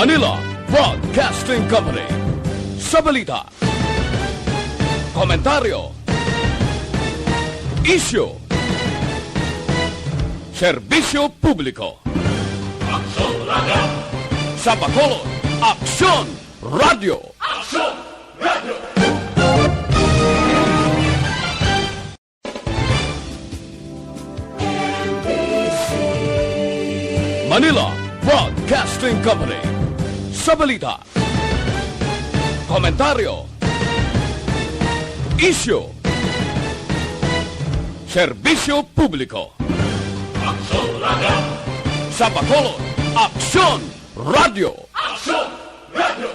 Manila Broadcasting Company. Sa balita, komentaryo, isyu, serbisyo publiko. Aksyon Radio! Sa Bacolod, Aksyon Radio! Aksyon Radio! Manila Broadcasting Company. Sa balita, komentaryo, isyu, serbisyo publiko. Aksyon Radio! Sa Bacolod, Aksyon Radio! Aksyon Radio!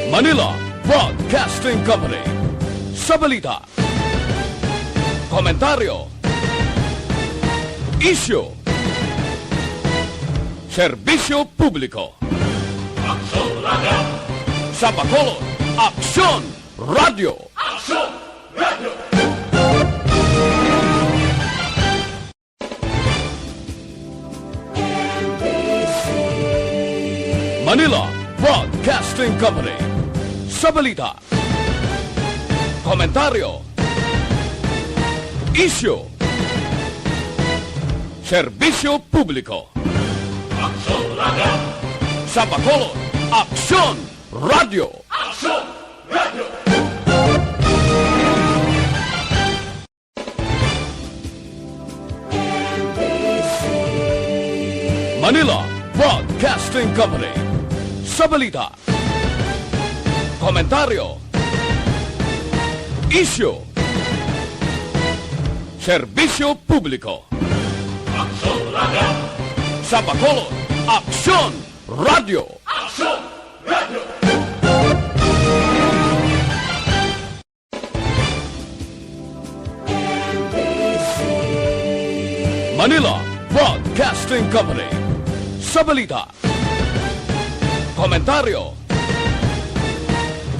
Manila Broadcasting Company. Sa balita, komentaryo, isyu, serbisyo publiko. Aksyon Radio! Sa Bacolod, Aksyon Radio! Aksyon Radio! Manila Broadcasting Company. Sa balita, komentaryo, isyu, serbisyo publiko. Aksyon Radio! Sa Bacolod, Aksyon Radio! Aksyon Radio! Manila Broadcasting Company. Sa balita, komentaryo, isyu, serbisyo publiko. Aksyon Radio! Sa Bacolod, Aksyon Radio! Aksyon Radio! Manila Broadcasting Company. Sa balita, komentaryo,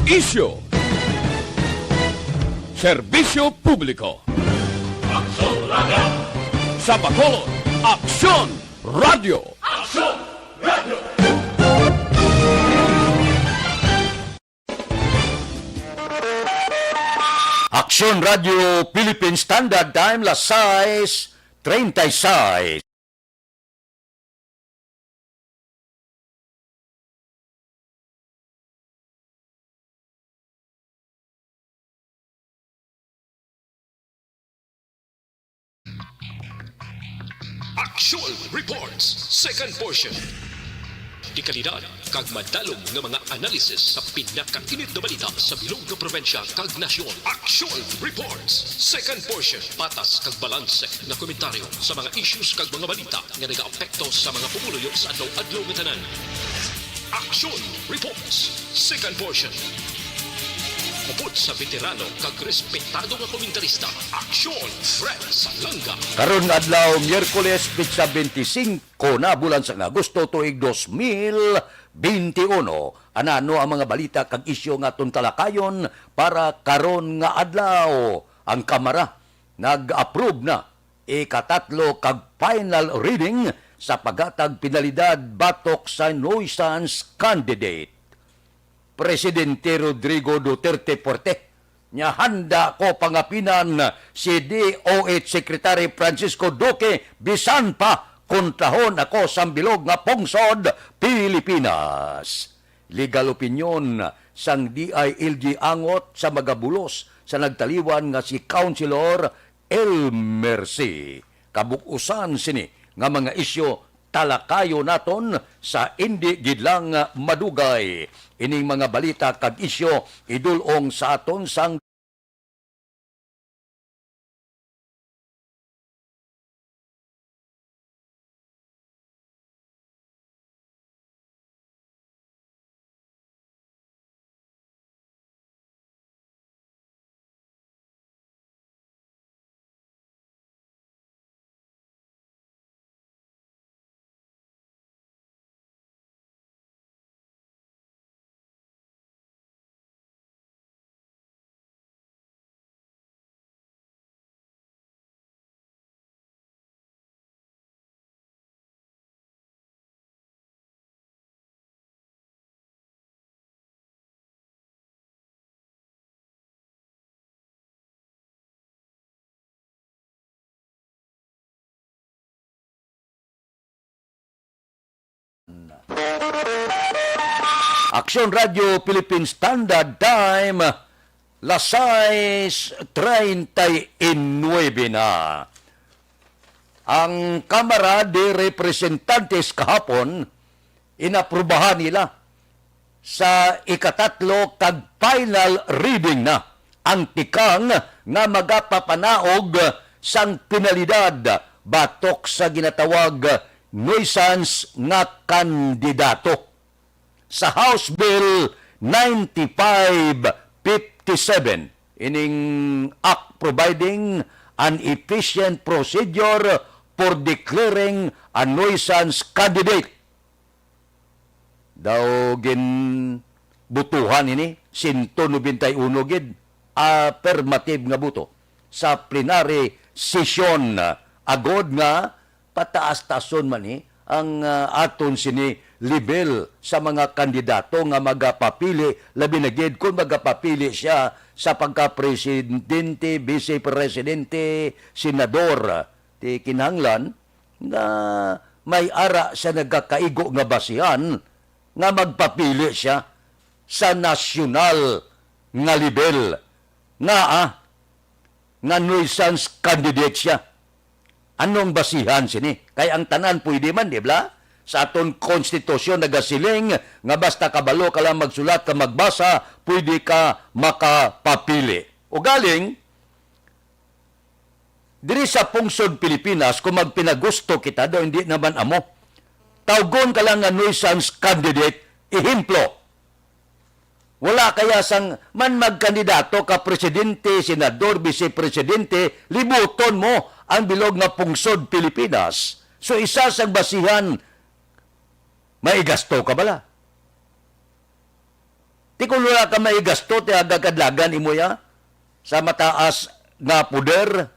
isyu, serbisyo publiko. Aksyon Radio! Sa Bacolod, Aksyon Radio! Aksyon Radio! Aksyon Radio Philippine Standard Time, las 6:36. Action Reports, second portion. Di kalidad, kag madalong nga mga analisis sa pinakainit na balita sa bilog na probensya kag nasyon. Action Reports, second portion. Patas kag balanse na komentaryo sa mga issues kag mga balita nga nagaapekto sa mga pumuluyo sa adlaw-adlaw nga tanan. Action Reports, second portion. Upod sa veterano kag respetado nga komentarista, Aksyon Fred Salanga. Karon nga adlaw Miyerkules pitsa 25 na bulan sa Agosto tuig 2021. Anano ang mga balita kag isyu nga aton talakayon para karon nga adlaw. Ang Kamara nag-approve na ikatatlo kag final reading sa paghatag penalidad batok sa nuisance candidate. Presidente Rodrigo Duterte Porte nya handa ko pangapinan si DOH Secretary Francisco Duque bisan pa kontrahon ako sa bilog nga pungsod Pilipinas. Legal opinion sang DILG angot sa magabulos sa nagtaliwan nga si Councilor Elmer C. Kabukusan sini nga mga isyu talakayo naton sa indi gidlang madugay. Ining mga balita kag isyu idulong sa aton sang Aksyon Radio Philippine Standard Time, las 6:39 na. Ang Kamara de Representantes kahapon, inaprubahan nila sa ikatatlo kag final reading na ang tikang nga magapapanaog sang penalidad batok sa ginatawag nuisance nga kandidato. Sa House Bill 9557, ining act providing an efficient procedure for declaring a nuisance candidate. Daw butuhan ini 191 gid affirmative nga buto sa plenary session agod nga pataas-tason man ang aton sini level sa mga kandidato nga magapapili, labi na gid kung magapapili siya sa pagka-presidente, vice-presidente, senador. Ti kinahanglan nga may ara sa nagkakaigo nga basihan nga magpapili siya sa nasyonal nga level nga nuisance candidate siya. Anong basihan sini? Kaya ang tanan pwede man, di ba? Sa aton konstitusyon nagasiling nga basta kabalo ka lang magsulat ka magbasa, pwede ka makapapili. O galing, diri sa pungsod Pilipinas, kung magpinagusto kita, daw hindi naman amo. Tawgon ka lang nga nuisance candidate, ehemplo. Wala kaya sang man magkandidato ka presidente, senador, vice-presidente, libuton mo ang bilog nga pungsod Pilipinas. So isa sang basihan, maigasto ka bala? Ti kung wala ka maigasto, ti agagadlagan imo ya sa mataas nga puder,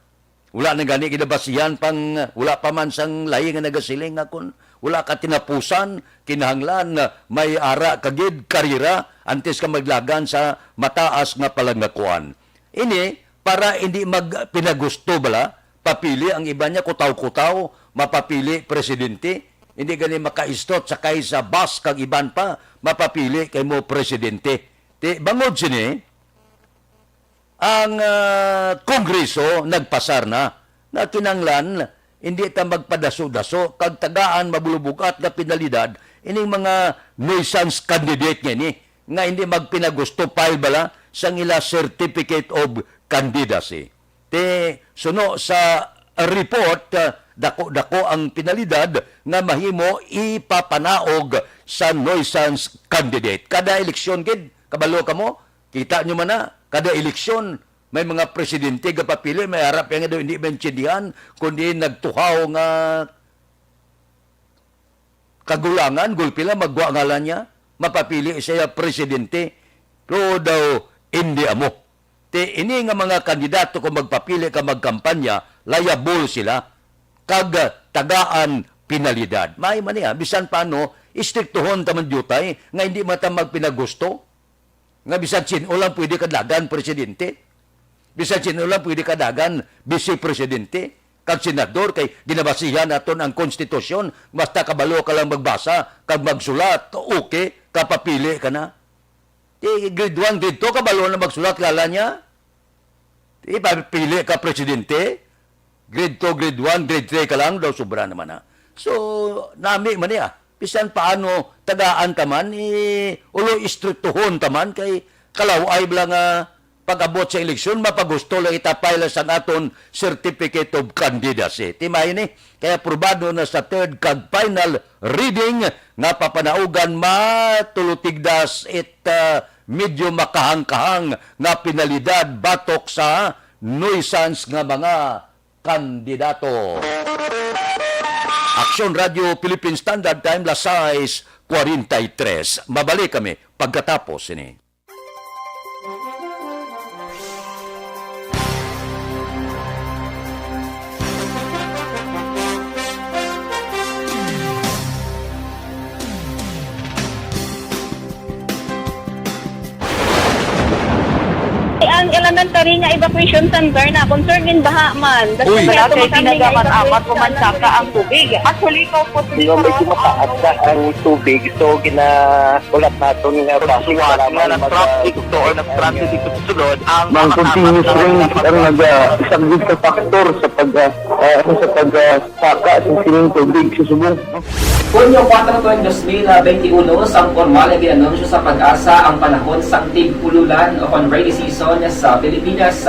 wala na gani kinabasihan pang wala pa man sang lahi nga nagasiling nga kun wala ka tinapusan, kinahanglan may ara kagid karira antes ka maglagan sa mataas nga palangakuan. Ini para hindi magpinagusto bala, papili ang iba niya kutaw-kutaw, mapapili presidente, hindi gani makaistot sakay sa bus kag iban pa, mapapili kay mo presidente. Ti bangod sini ang Kongreso nagpasar na kinanglan hindi ta magpadaso-daso kag tagaan mabulubugat nga penalidad ining mga nuisance candidate nga hindi magpinagusto file bala sang ila certificate of candidacy. Te suno sa report dako-dako ang penalidad nga mahimo ipapanaog sa nuisance candidate. Kada eleksyon gid kabalo kamo, kita nyo man na kada eleksyon may mga presidente nga papili, may harap yang daw hindi maintindihan, kundi nagtuhaw nga kagulangan, gulpila, magwa ngalan niya, mapapili siya presidente, pero daw hindi amo. Ini nga mga kandidato kung magpapili ka magkampanya, liable sila, kag tagaan penalidad. May man niya, bisan paano, istriktuhon taman jutay, nga hindi mata magpinagusto, nga bisan sinulang pwede kadagan presidente, bisan sinulang pwede kadagan vice-presidente, kag senador, kay ginabasihan naton ang konstitusyon, basta kabalo ka lang magbasa, kag magsulat, okay, kapapili ka na. Grade 1, grade 2, kabalo na magsulat kala niya. Papili ka presidente, grade 2, grade 1, grade 3 ka lang, daw sobra naman na. So, nami man niya. Bisan paano tagaan taman, ulo istrituhon taman, kay kalaway lang pag-abot sa eleksyon, mapagusto lang itapay sa aton certificate of candidacy. Timay ni, kaya probado na sa third kag final reading nga papanaugan matulutigdas medyo makahang-kahang nga penalidad batok sa nuisance nga mga kandidato. Aksyon Radio Philippine Standard Time, las 6:43. Mabalik kami pagkatapos ini. Ang ilan elementary nga evacuation center na concern din baha man. Uy. Kaya Kaya tinagaman amat evacuation pumansaka ang tubig. Actually, ikaw po Di ba medyo mataas na ang tubig, so ulat natin nga Siwat nga nag-traffic to or nag-transit dito sa sulod ang Mang continuous rain ang nag-isang sa factor sa pagsaka sa sining tubig sa subong. Hunyo 4 2021, sang formal ay ginanunsyo sa Pag-asa ang panahon sang tig-ululan o kon rainy season sa Pilipinas.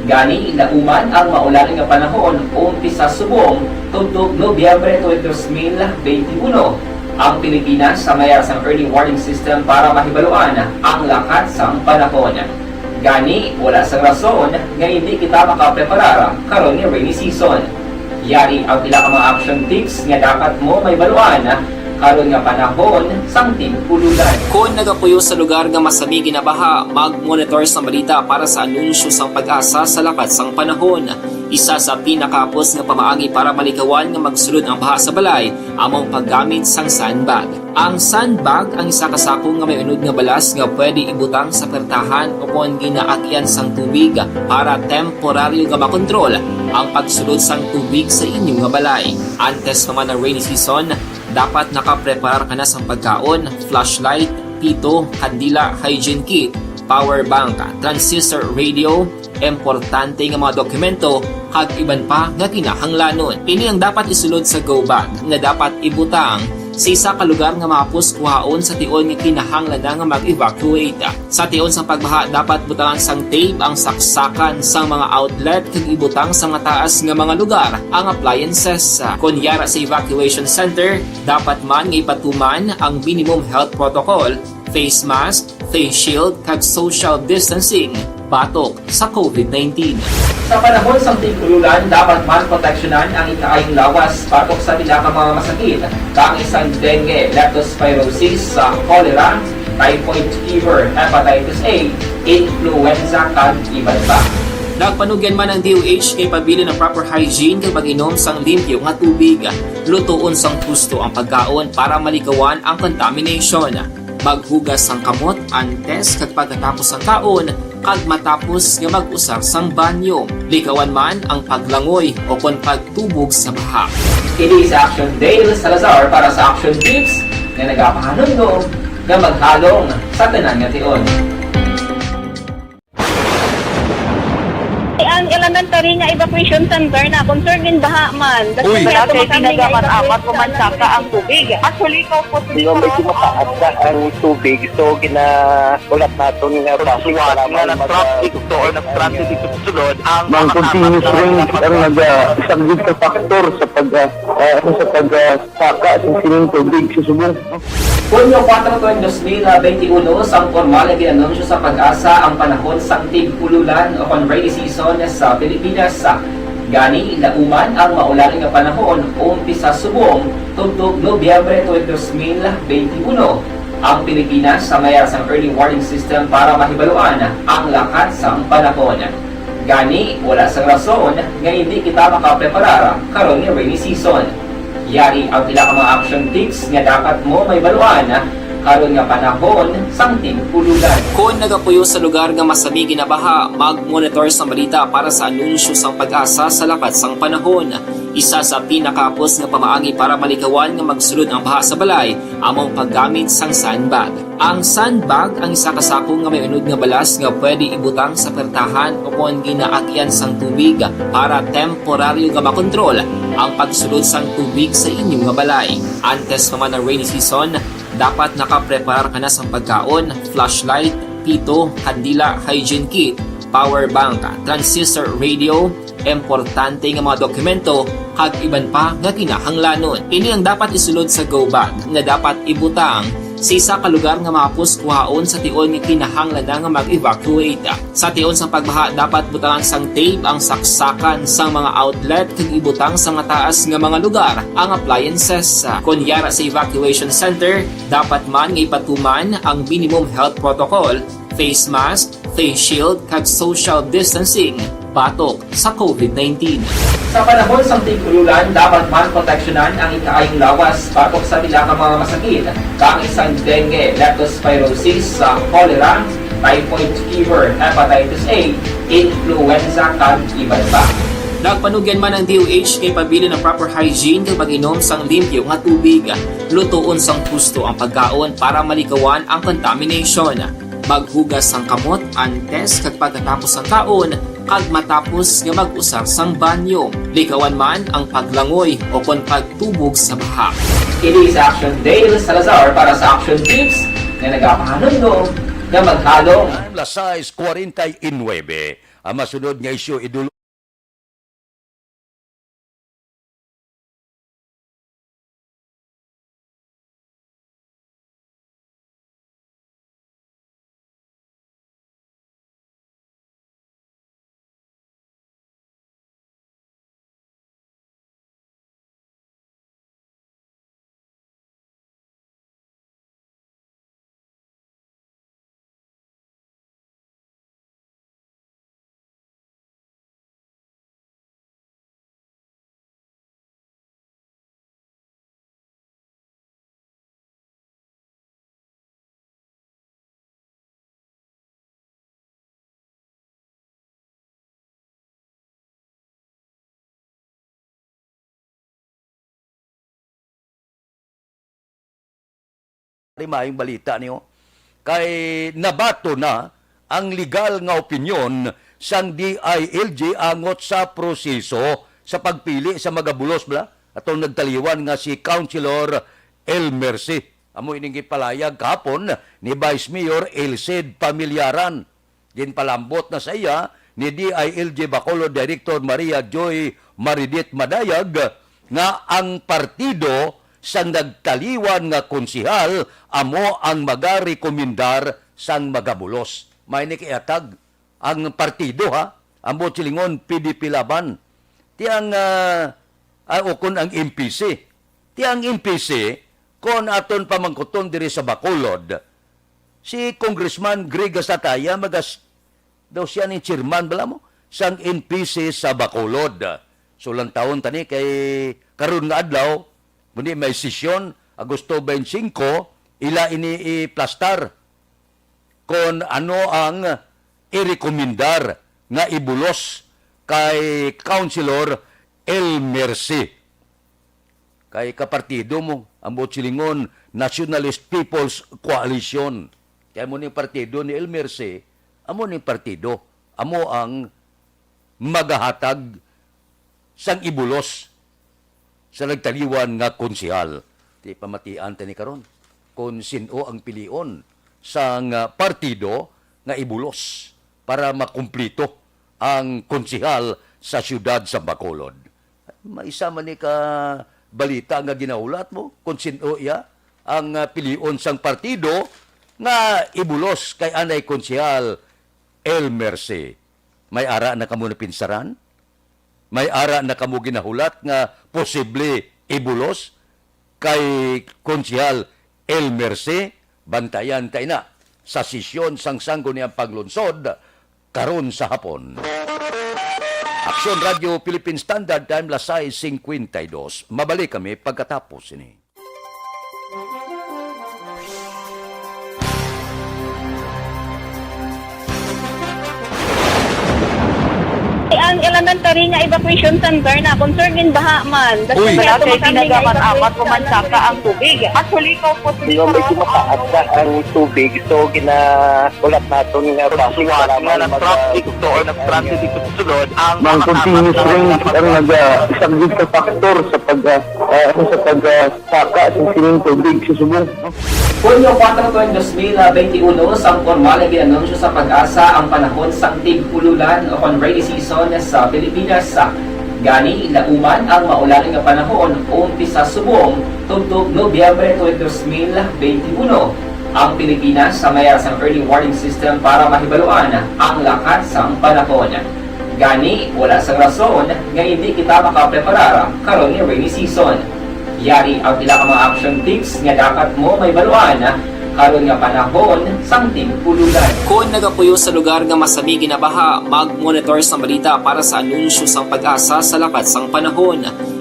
Gani, ilauman ang maulaling nga panahon umpisa subong tugtog Nobyembre 2021. Ang Pilipinas sa mayar sang early warning system para mahibaluan ang lakat sang panahon. Gani, wala sang rason nga hindi kita makapreparar karon ni rainy season. Yari ang pila ka mga action tips nga dapat mo may baluan karon nga panahon sang tig-ululan. Kung nagapuyo sa lugar nga masami ginabaha, mag-monitor sa balita para sa anunsyo sang Pag-asa sa lakat sang panahon. Isa sa pinakapos nga pamaagi para malikawan nga magsulod ang baha sa balay among paggamit sang sandbag. Ang sandbag ang isa kasakong nga may unod nga balas nga pwede ibutang sa pertahan o kung ginaakyan sang tubig para temporaryo nga makontrol ang pagsulod sang tubig sa inyong nga balay. Antes naman ng rainy season, dapat nakapreparar ka na sa pagkaon, flashlight, pito, kandila, hygiene kit, power bank, transistor radio, importante nga mga dokumento, kag iban pa nga kinahanglanon. Ini ang dapat isulod sa go bag nga dapat ibutang sa isa ka lugar nga mapus kuhaon sa tion nga kinahanglan nga mag-evacuate. Sa tion sa pagbaha dapat butangan sang tape ang saksakan sang mga outlet kag ibutang sa mga taas nga mga lugar ang appliances. Kunyara sa evacuation center, dapat man nga ipatuman ang minimum health protocol, face mask, face shield kag social distancing batok sa COVID-19. Sa panahon sa tig-ululan, dapat man proteksyonan ang ikaayong lawas batok sa pila ka mga masakit, kang isang dengue, leptospirosis, cholera, typhoid fever, hepatitis A, influenza kag iban pa. Nagpanugyan man ang DOH kay pabili ng proper hygiene kay pag-inom sang limpyo nga tubig. Lutuon sang gusto ang pagkaon para malikawan ang contamination. Maghugas sang kamot antes kag pagkatapos ang kaon kag matapos nga mag-usar sang banyo. Likawan man ang paglangoy o kon pagtubog sa baha. Kini sa Action Dale Salazar para sa Action Tips nga nagapahanundo nga maghalong sa tanan nga tion. Ang elementary nga evacuation center na concern din baha man. Uy. Kaya tinagaman amat pumansaka ang tubig. Actually, ikaw po Di ba medyo mataas na ang tubig, so ulat natin nga Siwat nga nag-traffic to or nag-transit dito sa sulod ang Mang continuous rain ang nag-isang sa factor sa pagsaka sa sining tubig sa subong. Hunyo 4 2021, sang formal ay ginanunsyo sa Pag-asa ang panahon sang tig-ululan o kon rainy season sa Pilipinas. Gani, ilauman ang maulaling nga panahon umpisa subong tugtog Nobyembre 2021. Ang Pilipinas sa mayar sang early warning system para mahibaluan ang lakat sang panahon. Gani, wala sang rason nga hindi kita makapreparar karon ni rainy season. Yari ang pila ka mga action tips nga dapat mo may baluan karon nga panahon sang tig-ululan. Kung nagapuyo sa lugar nga masami ginabaha, mag-monitor sa balita para sa anunsyo sang Pag-asa sa lakat sang panahon. Isa sa pinakapos nga pamaagi para malikawan nga magsulod ang baha sa balay among paggamit sang sandbag. Ang sandbag ang isa kasakong nga may unod nga balas nga pwede ibutang sa pertahan o kung ginaakyan sang tubig para temporaryo nga makontrol ang pagsulod sang tubig sa inyong nga balay. Antes naman ng rainy season, dapat nakapreparar ka na sa pagkaon, flashlight, pito, kandila, hygiene kit, power bank, transistor radio, importante nga mga dokumento, kag iban pa nga kinahanglanon. Ini ang dapat isulod sa go bag nga dapat ibutang sa isa ka lugar nga mapus kuhaon sa tion nga kinahanglan nga mag-evacuate. Sa tion sa pagbaha dapat butangan sang tape ang saksakan sang mga outlet kag ibutang sa mga taas nga mga lugar ang appliances. Kunyara sa evacuation center, dapat man nga ipatuman ang minimum health protocol, face mask, face shield kag social distancing batok sa COVID-19. Sa panahon sa tig-ululan, dapat man proteksyonan ang ikaayong lawas batok sa pila ka mga masakit, kang isang dengue, leptospirosis, cholera, typhoid fever, hepatitis A, influenza, kag iban pa. Nagpanugyan man ang DOH kay pabili ng proper hygiene kag pag-inom sang limpyo nga tubig. Lutuon sang husto ang pagkaon para malikawan ang contamination. Maghugas sang kamot antes kag pagkatapos ang kaon kag matapos nga mag-usar sang banyo. Likawan man ang paglangoy o kon pagtubog sa baha. Kini sa Action Dale Salazar para sa Action Tips na nagapahanundong nga maghalong. Alas 6:49, ang masunod nga isyu idul maayong balita niyo kay nabato na ang legal nga opinyon sang DILG angot sa proseso sa pagpili sa magabulos bla atong nagtaliwan nga si Councilor El Mercy. Amo ining gipalayag kahapon ni Vice Mayor Elcid Pamilyaran. Din palambot na sa iya ni DILG Bacolod Director Maria Joy Maridit Madayag nga ang partido sang nagtaliwan nga konsihal amo ang magarekomendar sang magabulos. May nikiatag ang partido ha, amo silingon PDP Laban. Tiyang o kun ang MPC. Tiyang MPC kon aton pamangkuton diri sa Bacolod. Si Congressman Greg Sataya magas daw siya ni chairman bala mo sang NPC sa Bacolod. So lang taon tani kay karon nga adlaw muni may sesyon Agosto 25 ila ini i-plastar kon ano ang irekomendar nga ibulos kay Councilor El Mercy. Kay kapartido mo ang silingon Nationalist People's Coalition. Kaya mo ni partido ni El Mercy, amo ni partido, amo ang magahatag sang ibulos sa nagtaliwan nga konsihal. Di pamatian tani karon kung sino ang pilion sang partido nga ibulos para makumplito ang konsihal sa siyudad sa Bacolod. Maisa man ni ka balita nga ginahulat mo kung sino iya ang pilion sang partido nga ibulos kay anay konsihal El Mercy. May ara na kamo na pinsaran? May ara na kamo ginahulat nga posible ibulos kay konsihal El Mercy? Bantayan tayo na sa sesyon sang sanggo niyang paglunsod karon sa hapon. Aksyon Radio Philippine Standard Time las 6:52. Mabalik kami pagkatapos ini. Ang elementary nga evacuation center na concerned baha man. Uy. Kaya kay pinagamat-amat kumansaka ang tubig. Actually, ko po Yung medyo mataas na ang tubig, so ginaulat natin nga Siwat nga nag-traffic to or nag-transit dito sa sulod ang Mang continuous rain ang nag-isang sa factor sa pagsaka sa sining tubig sa subong. Hunyo 4 2021, sang formal na ginanunsyo sa Pag-asa ang panahon sang tig-ululan o rainy season sa Pilipinas. Gani, lauman ang maulaling nga panahon umpisa subong tugtog Nobyembre 2021. Ang Pilipinas sa mayar sang early warning system para mahibaluan ang lakat sang panahon. Gani, wala sang rason nga hindi kita makapreparar karon ni rainy season. Yari ang pila ka mga action tips nga dapat mo may baluan karon nga panahon sang tig-ululan. Kung nagapuyo sa lugar nga masami ginabaha, mag-monitor sa balita para sa anunsyo sang Pag-asa sa lakat sang panahon.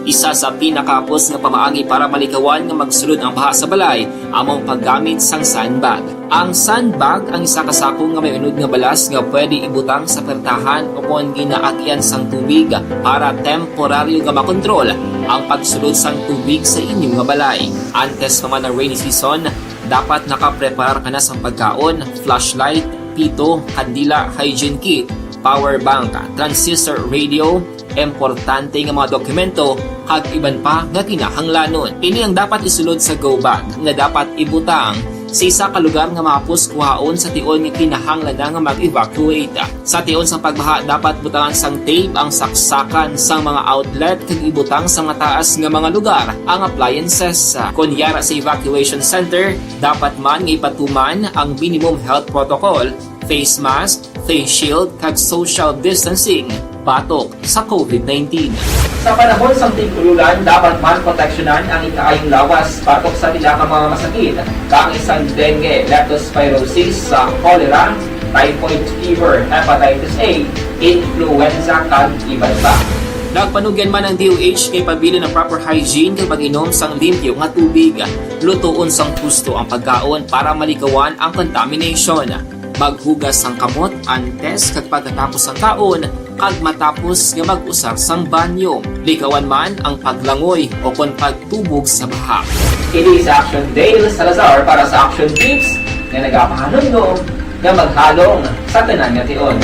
Isa sa pinakapos nga pamaagi para malikawan nga magsulod ang baha sa balay among paggamit sang sandbag. Ang sandbag ang isa ka sako nga may unod nga balas nga pwede ibutang sa pertahan o kung ginaagyan sang tubig para temporaryo nga makontrol ang pagsulod sang tubig sa inyong nga balay. Antes naman ng rainy season, dapat nakapreparar ka na sa pagkaon, flashlight, pito, kandila, hygiene kit, power bank, transistor radio, importante nga mga dokumento kag iban pa nga kinahanglanon. Ini ang dapat isulod sa go bag nga dapat ibutang sa isa ka lugar nga mapus kuhaon sa tion nga kinahanglan nga mag-evacuate. Sa tion sa pagbaha dapat butangan sang tape ang saksakan sa mga outlet kag ibutang sa mga taas nga mga lugar ang appliances. Kunyara sa evacuation center, dapat man nga ipatuman ang minimum health protocol, face mask, face shield kag social distancing batok sa COVID-19. Sa panahon sa tig-ululan, dapat man proteksyonan ang ikaayong lawas batok sa tila ka mga masakit, kang isang dengue, leptospirosis, cholera, typhoid fever, hepatitis A, influenza kag iban pa. Nagpanugyan man ang DOH kay pabili ng proper hygiene kay pag-inom sang limpyo nga tubig, lutuon sang husto ang pagkaon para malikawan ang contamination. Maghugas sang kamot antes kag pagkatapos ang kaon kag matapos nga mag-usar sang banyo. Likawan man ang paglangoy o kon pagtubog sa baha. Kini sa Action Dale Salazar para sa Action Tips nga nagapahanundong nga maghalong sa tanan nga tion.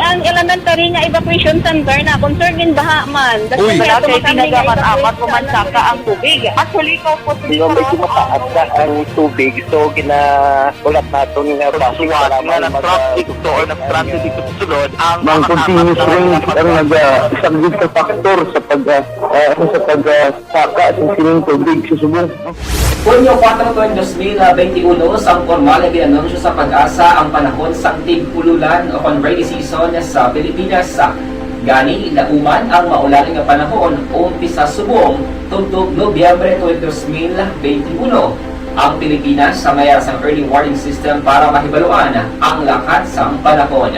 Ang elementary nga evacuation center na concern din baha man. Uy. Wala kay tinagaman apat pumansaka ang tubig. Actually, ko po So, medyo mataas na ang tubig. So, ulat natin nga Pasuwat nga nag-traffic to or nag-traffic dito sa sulod ang Mang continuous rain ang nag-subject sa factor sa pagsaka sa sining tubig sa subong. Punyo 4 2021, sang formal na ginanunsyo sa pag-asa ang panahon sang tig-ululan o kon rainy season sa Pilipinas. Gani, nauman ang maulaling nga panahon umpisa subong tugtog Nobyembre 2021. Ang Pilipinas sa mayar sang early warning system para mahibaluan ang lakat sang panahon.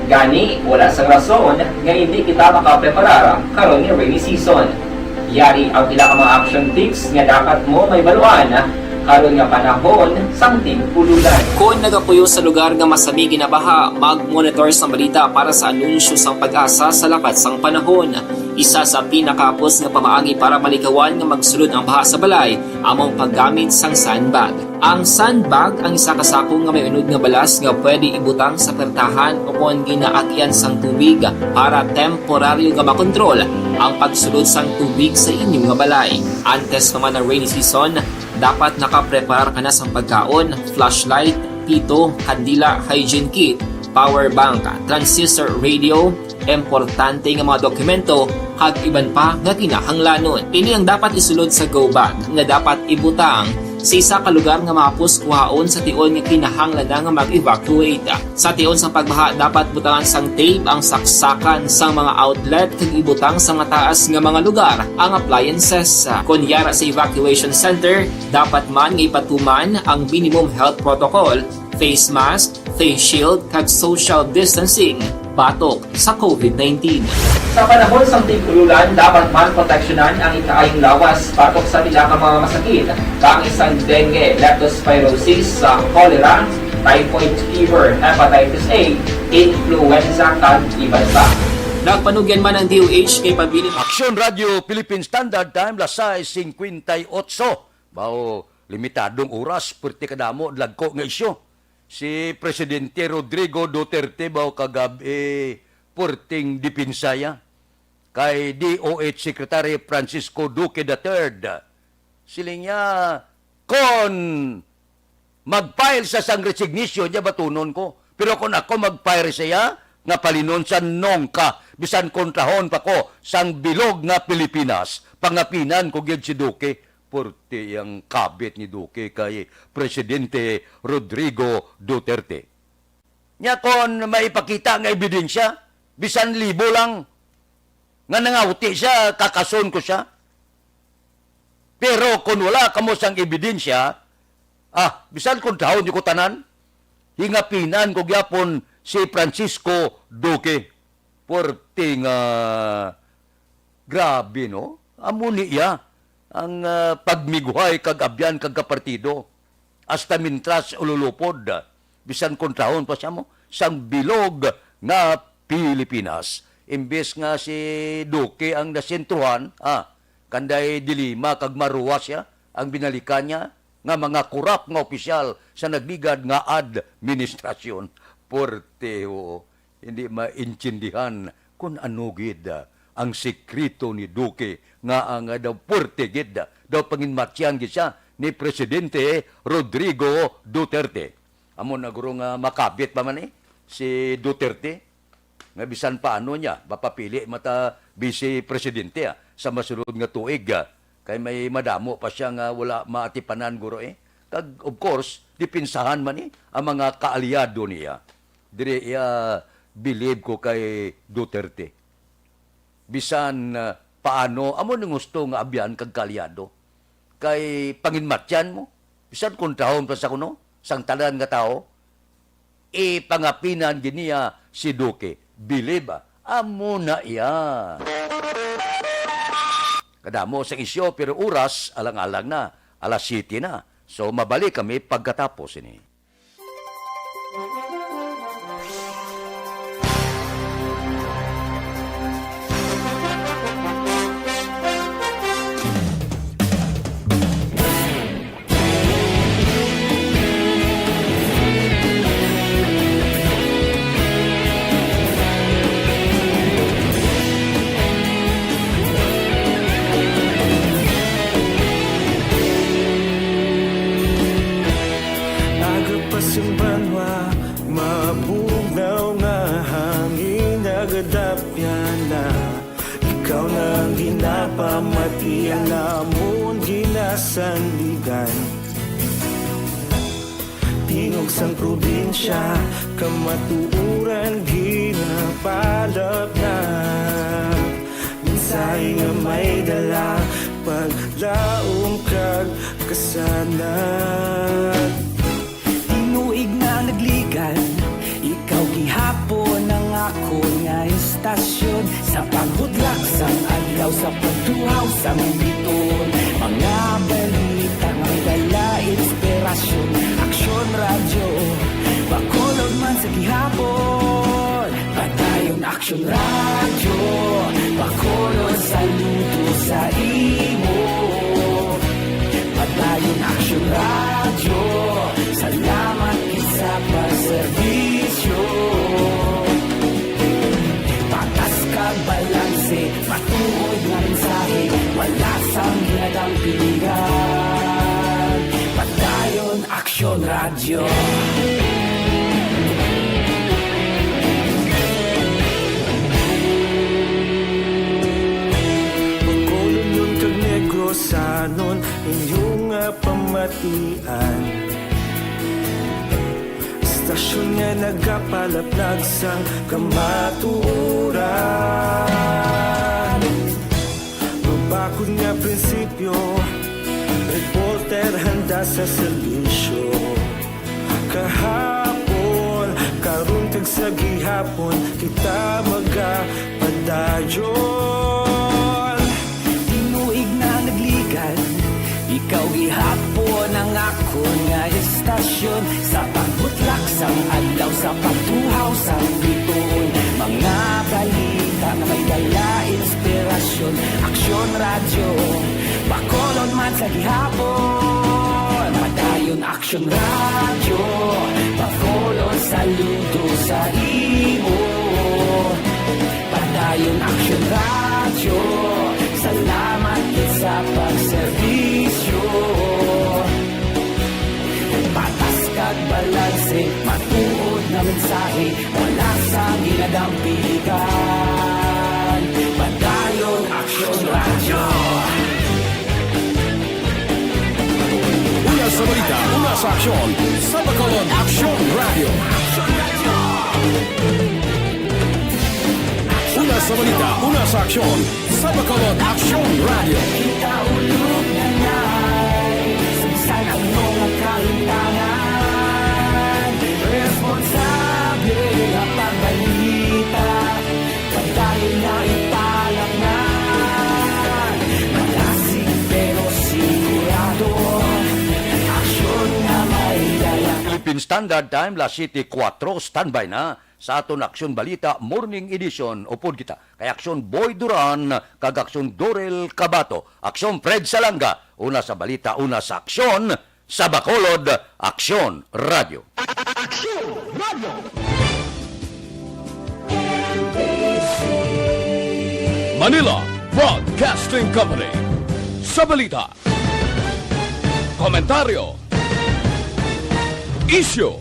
Gani, wala sang rason nga hindi kita makapreparar karon nga rainy season. Yari ang pila ka mga action tips nga dapat mo may baluan karon nga panahon sang tig-ululan. Kung nagapuyo sa lugar nga masami ginabaha, mag-monitor sa balita para sa anunsyo sang pag-asa sa lakat sang panahon. Isa sa pinakapos nga pamaagi para malikawan nga magsulod ang baha sa balay among paggamit sang sandbag. Ang sandbag ang isa ka sako nga may unod nga balas nga pwede ibutang sa pertahan o kung ginaagyan sang tubig para temporaryo nga makontrol ang pagsulod sang tubig sa inyong nga balay. Antes naman ng rainy season, dapat nakapreparar ka na sa pagkaon, flashlight, pito, kandila, hygiene kit, power bank, transistor radio, importante nga mga dokumento kag iban pa nga kinahanglanon. Ini ang dapat isulod sa go bag nga dapat ibutang sa isa ka lugar nga mapus kuhaon sa tion nga kinahanglan nga mag-evacuate. Sa tion sa pagbaha dapat butangan sang tape ang saksakan sa mga outlet kag ibutang sa mga taas nga mga lugar ang appliances. Kunyara sa evacuation center, dapat man nga ipatuman ang minimum health protocol, face mask, face shield kag social distancing batok sa COVID-19. Sa panahon sa tig-ululan, dapat man proteksyonan ang ikaayong lawas batok sa tila ka mga masakit, kang isang dengue, leptospirosis, cholera, typhoid fever, hepatitis A, influenza kag iban pa. Nagpanugyan man ang DOH kay pabili Action Radio Philippine Standard Time las 6:58. Bao limitadong oras perti kadamo lagko nga isyo. Si Presidente Rodrigo Duterte bao kagabi porting dipinsaya kay DOH Secretary Francisco Duque III. Siling niya kon mag-file sa sang resignation niya batunon ko. Pero kung ako mag-file siya nga palinon sa nongka bisan kontrahon pa ko sang bilog nga Pilipinas pangapinan ko gyud si Duque. Porte ang kabit ni Duque kay Presidente Rodrigo Duterte. Nya kon maipakita nga ebidensya, bisan libo lang, nga nangawti siya, kakason ko siya. Pero kung wala kamo sang ebidensya, bisan kung taon di ko tanan, hingapinan ko gyapon si Francisco Duque. porte nga grabe, no? Amo niya ang pagmiguhay kag abyan kag kapartido. Hasta mintras ululupod, bisan kontrahon pa siya mo, sang bilog nga Pilipinas. Imbes nga si Duque ang nasentruhan, kanday dilima kag maruwa siya, ang binalikan niya, nga mga kurap nga opisyal sa nagligad nga administrasyon. Porteo, hindi maintindihan kung ano gid ang sekreto ni Duque nga ang daw porte gid daw panginmatyan gid siya ni Presidente Rodrigo Duterte. Amo na guro nga makabit pa man si Duterte nga bisan paano niya mapapili mata Vice Presidente sa masunod nga tuig kay may madamo pa siya nga wala maatipanan guro Kag of course dipinsahan man ang mga kaalyado niya. Dire believe ko kay Duterte. Bisan paano amo nang gusto nga abyan kag kaalyado. Kay panginmatyan mo, bisan kung tahon pa sa kuno, sang talan nga tao, pangapinan giniya si Duque. Believe amo na iya. Kadamo sa isyo, pero oras, alang-alang na, alas 7 na. So, mabalik kami pagkatapos ini. Pamatian namon ginasandigan Tingog sang probinsya kamatuuran ginapalap na Minsay nga may dala paglaong kag kasanat Tinuig na nagligan ikaw gihapon ang ako nga istasyon Sa paghudlak sang adlaw sa pagtuhaw sang biton Mga balita may dala inspirasyon Aksyon radyo, bakolog man sa gihapon Padayon aksyon radyo, bakolog saludo sa imo Padayon aksyon radyo, salamat isa pagserbisyo Patas kag balanse, matuod nga mensahe Wala sang hinadang pilihan Padayon Aksyon Radyo Pagkulong nun kag negrosanon Inyong pamatian Stasyon nga nagapalaplag sang kamaturan Mabakod nga prinsipyo Reporter handa sa serbisyo Kahapon, karuntag sa gihapon Kita magapadayon Tinuig na nagligan Ikaw gihapon ang ako nga istasyon Sa pagbutlak sang adlaw Sa pagtuhaw sang biton Mga balita na may dala inspirasyon Aksyon radyo Bakolon man sa gihapon Padayon Aksyon radyo Bakolon saludo sa imo Padayon Aksyon radyo Salamat sa pagserbisyo Patas kag balanse Matuod na mensahe Wala sa ginadang pilihan Padayon Aksyon Radyo Una sa balita, una sa aksyon, sa Bacolod Aksyon Radio. Una sa balita, una sa aksyon, sa Bacolod Aksyon Radio. Kita ulog na ngay Sumsan ang mga kahintangan Responsable ang pagbalita Philippine Standard Time, la City 4, standby na sa aton Aksyon Balita Morning Edition. Upod kita kay Aksyon Boy Duran, kag Aksyon Dorel Cabato, Aksyon Fred Salanga, una sa balita, una sa aksyon, sa Bacolod, Aksyon Radio. Manila Broadcasting Company. Sa balita, komentaryo, isyu,